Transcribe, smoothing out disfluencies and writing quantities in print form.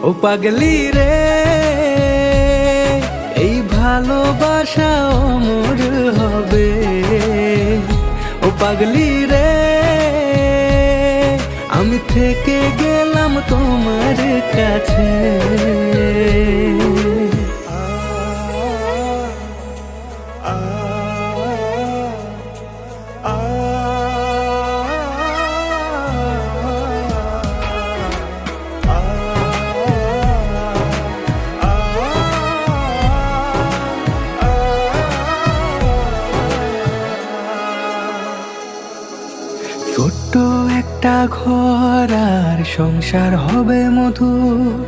ও পাগলি রে, এই ভালোবাসা অমর হবে। ও পাগলি রে, আমি থেকে গেলাম তোমার কাছে। ছোট্ট একটা ঘর আর সংসার হবে মধুর,